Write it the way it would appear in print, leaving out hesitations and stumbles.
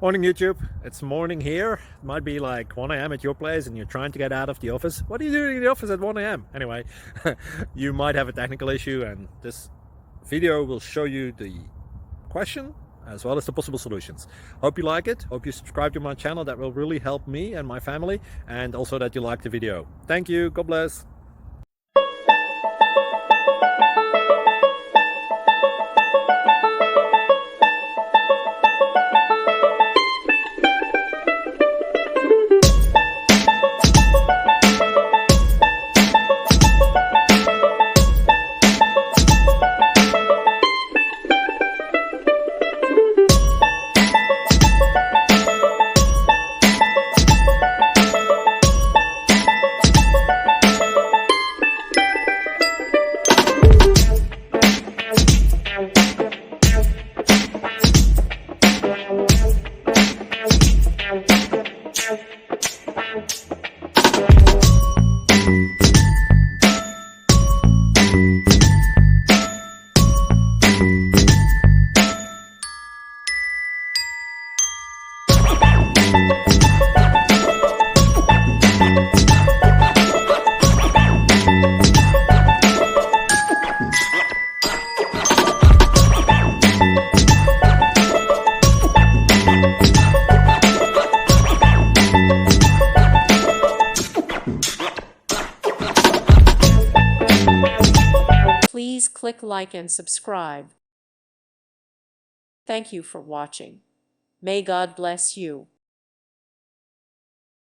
Morning YouTube, it's morning here. It might be like 1 a.m. at your place and you're trying to get out of the office. What are you doing in the office at 1 a.m.? Anyway, you might have a technical issue and this video will show you the question as well as the possible solutions. Hope you like it, hope you subscribe to my channel. That will really help me and my family, and also that you like the video. Thank you, God bless. Please click like and subscribe. Thank you for watching. May God bless you.